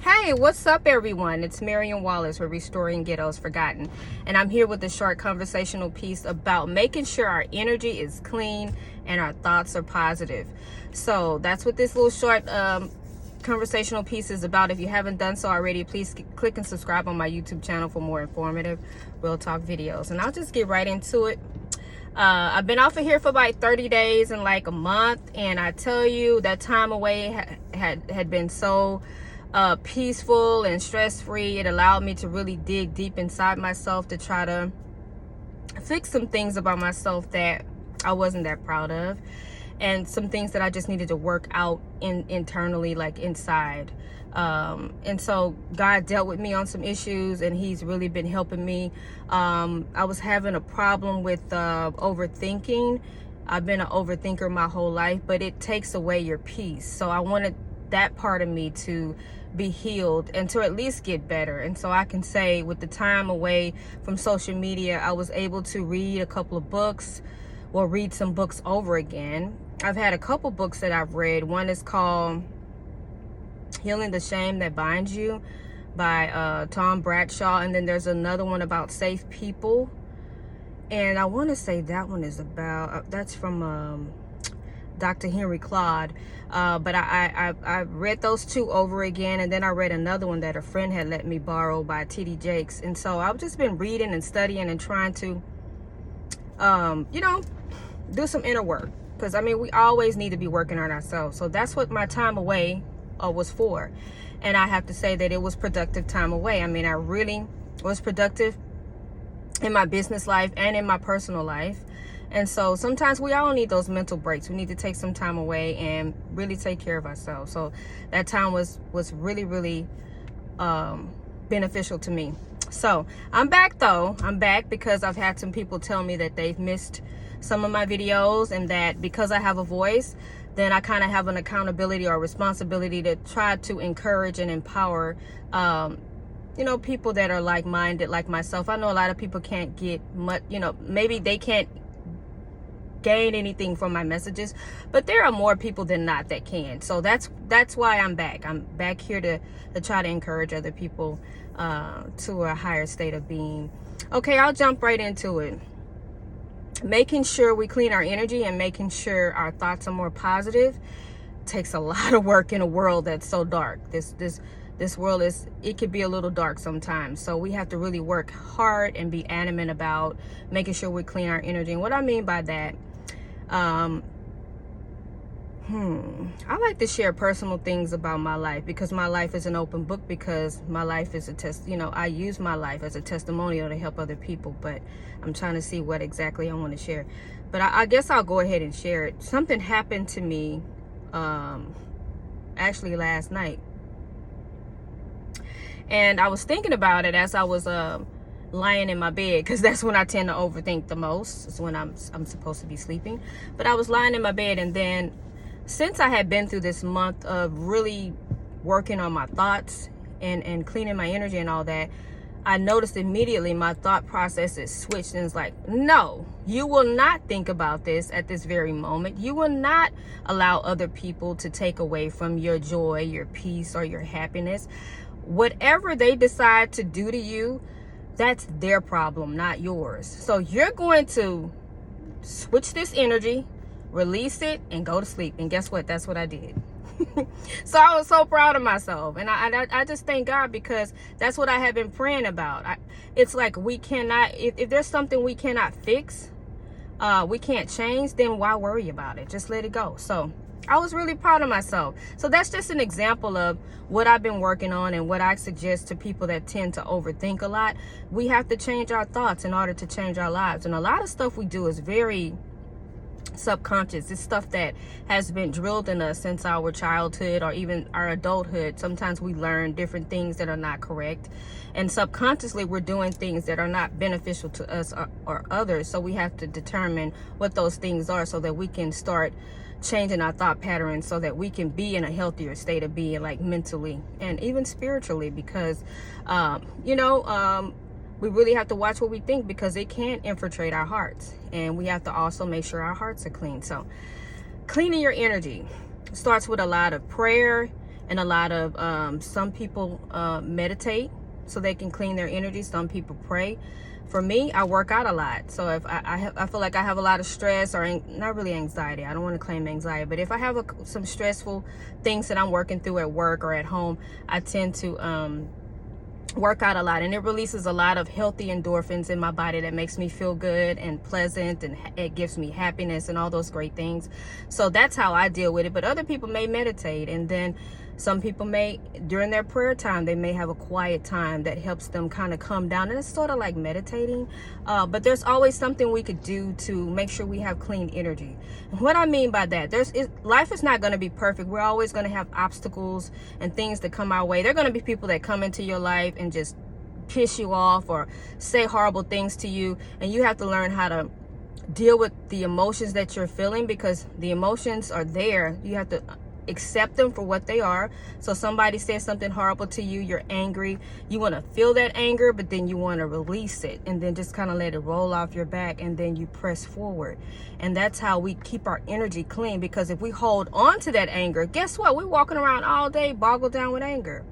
Hey, what's up everyone? It's Marion Wallace with Restoring Ghettos Forgotten, and I'm here with a short conversational piece about making sure our energy is clean and our thoughts are positive. So that's what this little short conversational piece is about. If you haven't done so already, please click and subscribe on my YouTube channel for more informative real talk videos, and I'll just get right into it. I've been off of here for about 30 days and like a month, and I tell you that time away had been so peaceful and stress-free. It allowed me to really dig deep inside myself to try to fix some things about myself that I wasn't that proud of, and some things that I just needed to work out internally, like inside. And so God dealt with me on some issues, and he's really been helping me. I was having a problem with overthinking. I've been an overthinker my whole life, but it takes away your peace. So I wanted that part of me to be healed and to at least get better. And so I can say, with the time away from social media, I was able to read a couple of books, or read some books over again. I've had a couple books that I've read. One is called Healing the Shame That Binds You by Tom Bradshaw, and then there's another one about safe people, and I want to say that one is about that's from Dr. Henry Cloud. But I read those two over again, and then I read another one that a friend had let me borrow by T.D. Jakes. And so I've just been reading and studying and trying to do some inner work, because I mean, we always need to be working on ourselves. So that's what my time away was for, and I have to say that it was productive time away. I mean, I really was productive in my business life and in my personal life. And so sometimes we all need those mental breaks. We need to take some time away and really take care of ourselves. So that time was really beneficial to me. So I'm back though. I'm back because I've had some people tell me that they've missed some of my videos, and that because I have a voice, then I kind of have an accountability or responsibility to try to encourage and empower people that are like-minded like myself. I know a lot of people can't get much, maybe they can't gain anything from my messages, but there are more people than not that can. So that's why I'm back. I'm back here to try to encourage other people to a higher state of being. Okay, I'll jump right into it. Making sure we clean our energy and making sure our thoughts are more positive takes a lot of work in a world that's so dark. This world it could be a little dark sometimes. So we have to really work hard and be adamant about making sure we clean our energy. And what I mean by that, I like to share personal things about my life, because my life is an open book, because my life is a I use my life as a testimonial to help other people, but I'm trying to see what exactly I want to share. But I guess I'll go ahead and share it. Something happened to me actually last night, and I was thinking about it as I was lying in my bed, because that's when I tend to overthink the most. It's when I'm supposed to be sleeping. But I was lying in my bed, and then since I had been through this month of really working on my thoughts and cleaning my energy and all that, I noticed immediately my thought processes switched, and it's like, no, you will not think about this at this very moment. You will not allow other people to take away from your joy, your peace, or your happiness. Whatever they decide to do to you, that's their problem, not yours. So you're going to switch this energy, release it, and go to sleep. And guess what? That's what I did. So I was so proud of myself, and I just thank God, because that's what I have been praying about. It's like, we cannot, if there's something we cannot fix, we can't change, then why worry about it? Just let it go. So I was really proud of myself. So that's just an example of what I've been working on, and what I suggest to people that tend to overthink a lot. We have to change our thoughts in order to change our lives. And a lot of stuff we do is very subconscious. It's stuff that has been drilled in us since our childhood or even our adulthood. Sometimes we learn different things that are not correct, and subconsciously we're doing things that are not beneficial to us or others. So we have to determine what those things are, so that we can start changing our thought patterns, so that we can be in a healthier state of being, like mentally and even spiritually, because we really have to watch what we think, because it can infiltrate our hearts, and we have to also make sure our hearts are clean. So cleaning your energy starts with a lot of prayer and a lot of some people meditate so they can clean their energy. Some people pray. For me, I work out a lot. So if I feel like I have a lot of stress, or not really anxiety, I don't want to claim anxiety, but if I have some stressful things that I'm working through at work or at home, I tend to work out a lot, and it releases a lot of healthy endorphins in my body that makes me feel good and pleasant, and it gives me happiness and all those great things. So that's how I deal with it. But other people may meditate, and then some people may, during their prayer time, they may have a quiet time that helps them kind of come down, and it's sort of like meditating. But there's always something we could do to make sure we have clean energy. And what I mean by that, life is not going to be perfect. We're always going to have obstacles and things that come our way. There are going to be people that come into your life and just piss you off or say horrible things to you, and you have to learn how to deal with the emotions that you're feeling, because the emotions are there. You have to accept them for what they are. So somebody says something horrible to you, you're angry, you want to feel that anger, but then you want to release it and then just kind of let it roll off your back, and then you press forward. And that's how we keep our energy clean, because if we hold on to that anger, guess what? We're walking around all day boggled down with anger,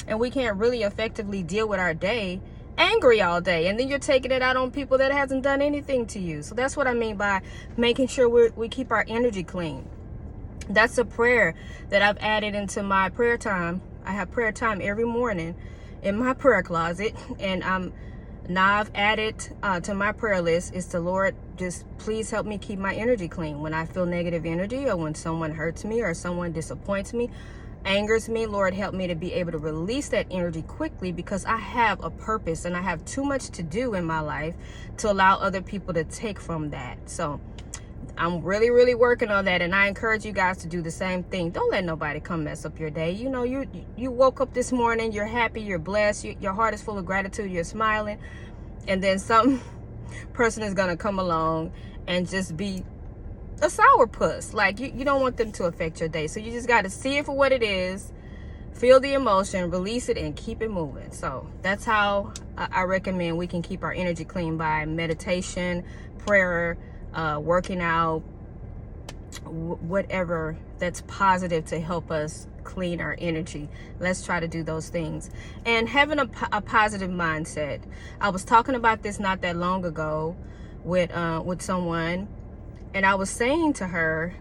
and we can't really effectively deal with our day angry all day, and then you're taking it out on people that hasn't done anything to you. So that's what I mean by making sure we keep our energy clean. That's a prayer that I've added into my prayer time. I have prayer time every morning in my prayer closet, and now I've added to my prayer list is the Lord, just please help me keep my energy clean. When I feel negative energy, or when someone hurts me, or someone disappoints me, angers me, Lord, help me to be able to release that energy quickly, because I have a purpose and I have too much to do in my life to allow other people to take from that. So I'm really working on that, and I encourage you guys to do the same thing. Don't let nobody come mess up your day. You know, you woke up this morning, you're happy, you're blessed, your heart is full of gratitude, you're smiling, and then some person is gonna come along and just be a sourpuss. Like, you don't want them to affect your day. So you just got to see it for what it is, feel the emotion, release it, and keep it moving. So that's how I recommend we can keep our energy clean, by meditation, prayer, working out, whatever that's positive to help us clean our energy. Let's try to do those things. And having a positive mindset. I was talking about this not that long ago with someone, and I was saying to her,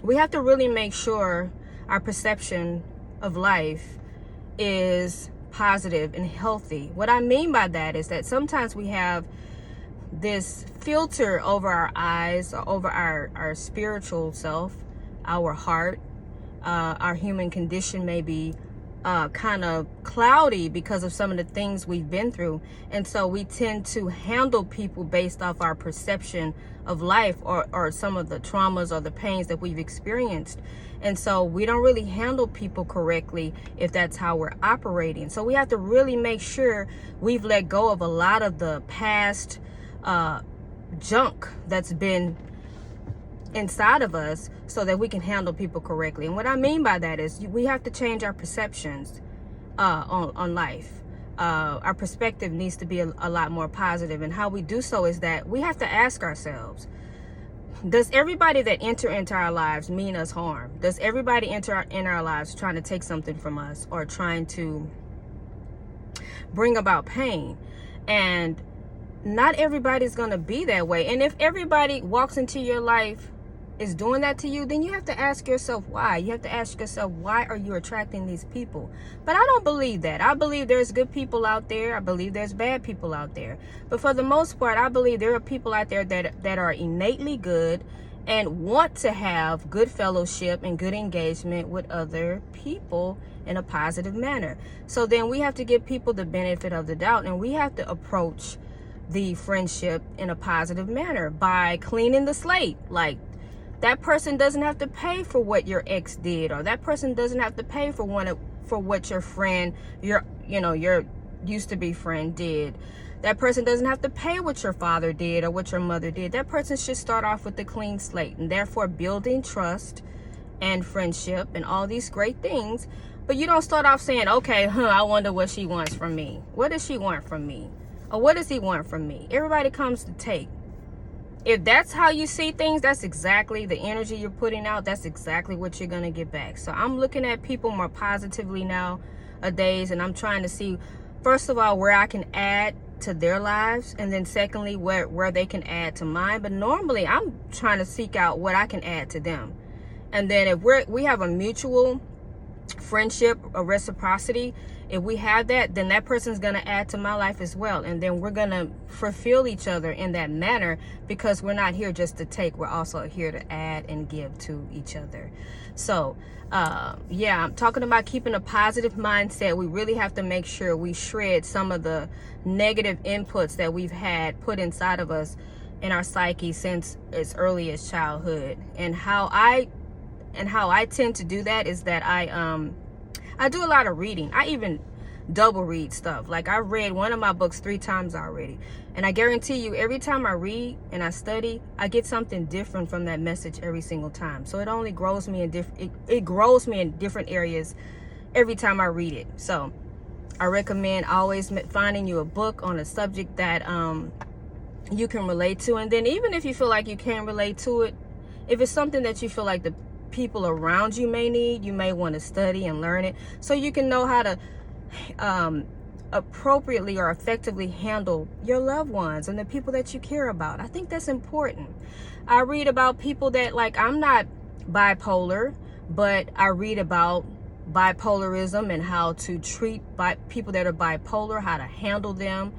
we have to really make sure our perception of life is positive and healthy. What I mean by that is that sometimes we have this filter over our eyes, or over our spiritual self, our heart. Our human condition may be kind of cloudy because of some of the things we've been through, and so we tend to handle people based off our perception of life, or some of the traumas or the pains that we've experienced. And so we don't really handle people correctly if that's how we're operating. So we have to really make sure we've let go of a lot of the past junk that's been inside of us, so that we can handle people correctly. And what I mean by that is we have to change our perceptions on life. Our perspective needs to be a lot more positive, and how we do so is that we have to ask ourselves, does everybody that enter into our lives mean us harm? Does everybody enter in our lives trying to take something from us, or trying to bring about pain? And not everybody's going to be that way. And if everybody walks into your life is doing that to you, then you have to ask yourself why. You have to ask yourself, why are you attracting these people? But I don't believe that. I believe there's good people out there. I believe there's bad people out there. But for the most part, I believe there are people out there that are innately good and want to have good fellowship and good engagement with other people in a positive manner. So then we have to give people the benefit of the doubt, and we have to approach the friendship in a positive manner by cleaning the slate. Like, that person doesn't have to pay for what your ex did, or that person doesn't have to pay for what your friend, your used to be friend did. That person doesn't have to pay what your father did or what your mother did. That person should start off with a clean slate, and therefore building trust and friendship and all these great things. But you don't start off saying, okay, I wonder what she wants from me. What does she want from me? Or what does he want from me? Everybody comes to take. if that's how you see things, that's exactly the energy you're putting out. That's exactly what you're going to get back. So I'm looking at people more positively nowadays, and I'm trying to see, first of all, where I can add to their lives, and then secondly, where they can add to mine. But normally I'm trying to seek out what I can add to them. And then if we have a mutual friendship, a reciprocity, if we have that, then that person's going to add to my life as well, and then we're going to fulfill each other in that manner, because we're not here just to take, we're also here to add and give to each other. So yeah, I'm talking about keeping a positive mindset. We really have to make sure we shred some of the negative inputs that we've had put inside of us in our psyche since as early as childhood. And how I tend to do that is that I do a lot of reading. I even double read stuff. Like, I read one of my books 3 times already, and I guarantee you, every time I read and I study, I get something different from that message every single time. So it only grows me in it grows me in different areas every time I read it. So I recommend always finding you a book on a subject that you can relate to, and then even if you feel like you can't relate to it, if it's something that you feel like the people around you may need, you may want to study and learn it, so you can know how to appropriately or effectively handle your loved ones and the people that you care about. I think that's important. I read about people that, like, I'm not bipolar, but I read about bipolarism and how to treat people that are bipolar, how to handle them,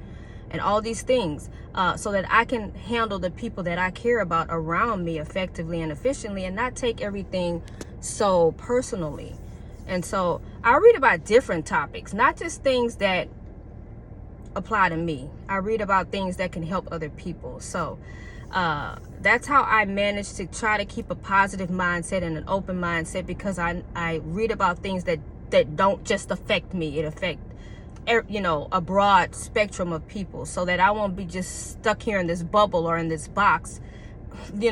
and all these things, so that I can handle the people that I care about around me effectively and efficiently, and not take everything so personally. And so I read about different topics, not just things that apply to me. I read about things that can help other people. So that's how I manage to try to keep a positive mindset and an open mindset, because I read about things that don't just affect me. It affects, you know, a broad spectrum of people, so that I won't be just stuck here in this bubble or in this box, you know.